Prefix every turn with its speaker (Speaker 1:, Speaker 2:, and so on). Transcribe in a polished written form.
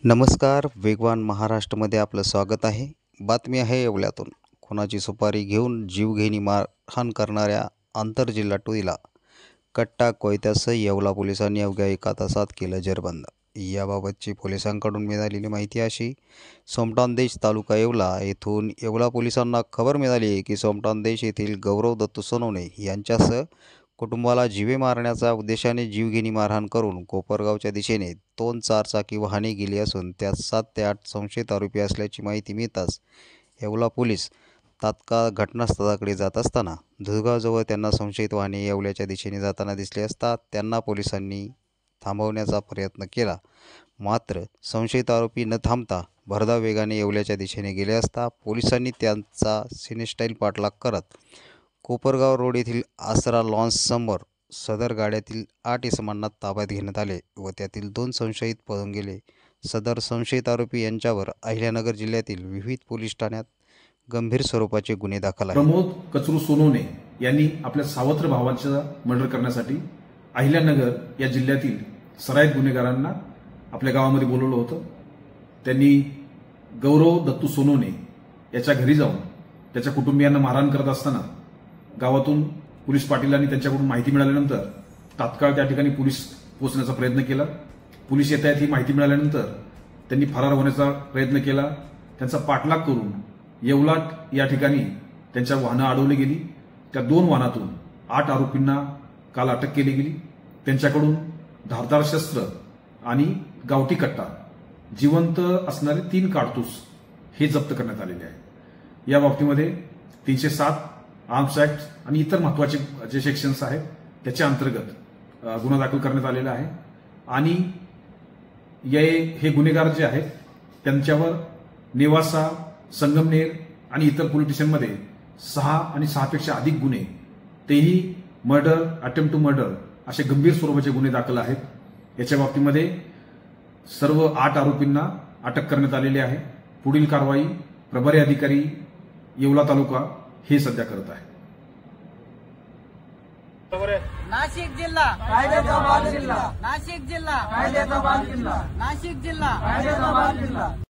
Speaker 1: नमस्कार, वेगवान महाराष्ट्रामध्ये आपलं स्वागत आहे। बातमी आहे येवल्यातून। खुनाची सुपारी घेऊन जीवघेणी मारहाण करणाऱ्या आंतरजिल्हा टोळीला कट्टा कोयत्यासह येवला पोलिसांनी अवघ्या 1 तासात केलं जेरबंद। याबाबतची पोलिसांकडून मिळालेली माहिती अशी, सोमठाणदेश तालुका येवला येथून येवला पोलिसांना खबर मिळाली की सोमठाणदेश येथील गौरव दत्तू सोनवणे यांच्यासह कुटुंबाला जीवे मारण्याच्या उद्देशाने जीवघेणी मारहाण करून कोपरगावच्या दिशेने 2 चारचाकी वाहने गेली असून त्यात 7 ते 8 संशयित आरोपी असल्याची माहिती मिळताच येवला पोलीस तात्काळ घटनास्थळाकडे जात असताना धुळगावजवळ त्यांना संशयित वाहने येवल्याच्या दिशेने जाताना दिसले असता त्यांना पोलिसांनी थांबवण्याचा प्रयत्न केला, मात्र संशयित आरोपी न थांबता भरधाव वेगाने येवल्याच्या दिशेने गेले असता पोलिसांनी त्यांचा सिनेस्टाईल पाठलाग करत कोपरगाव रोड येथील आसरा लॉन्स समोर सदर गाड्यातील 8 इसमांना ताब्यात घेण्यात आले व त्यातील 2 संशयित पळून गेले। सदर संशयित आरोपी यांच्यावर अहिल्यानगर जिल्ह्यातील विविध पोलीस ठाण्यात गंभीर स्वरूपाचे गुन्हे दाखल आहेत।
Speaker 2: प्रमोद कचरू सोनवणे यांनी आपल्या सावत्र भावाचा मर्डर करण्यासाठी अहिल्यानगर या जिल्ह्यातील सराईत गुन्हेगारांना आपल्या गावामध्ये बोलवलं होतं। त्यांनी गौरव दत्तू सोनवणे याच्या घरी जाऊन त्याच्या कुटुंबियांना मारहाण करत असताना गावातून पोलीस पाटीलांनी त्यांच्याकडून माहिती मिळाल्यानंतर तात्काळ त्या ठिकाणी पोलीस पोहोचण्याचा प्रयत्न केला। पोलीस येत आहेत ही माहिती मिळाल्यानंतर त्यांनी फरार होण्याचा प्रयत्न केला। त्यांचा पाठलाग करून येवला या ठिकाणी त्यांच्या वाहनं अडवली गेली। त्या 2 वाहनातून 8 आरोपींना काल अटक केली गेली। त्यांच्याकडून धारदार शस्त्र आणि गावठी कट्टा, जिवंत असणारे 3 काडतूस हे जप्त करण्यात आलेले आहे। या बाबतीमध्ये 307 आर्म्स ऍक्ट आणि इतर महत्वाचे जे सेक्शन्स आहेत त्याच्या अंतर्गत गुन्हा दाखल करण्यात आलेला आहे आणि हे गुन्हेगार जे आहेत त्यांच्यावर नेवासा, संगमनेर आणि इतर पोलीस स्टेशनमध्ये 6 आणि 6 पेक्षा अधिक गुन्हे, तेही मर्डर, अटेम्प्ट टू मर्डर असे गंभीर स्वरूपाचे गुन्हे दाखल आहेत। याच्या बाबतीमध्ये सर्व 8 आरोपींना अटक करण्यात आलेली आहे। पुढील कारवाई प्रभारी अधिकारी येवला तालुका हे सध्या करत आहे।
Speaker 3: नाशिक जिल्हा कायद्याचा बाल जिल्हा, नाशिक जिल्हा कायद्याचा बाल जिल्हा, नाशिक जिल्हा कायद्याचा बाल जिल्हा।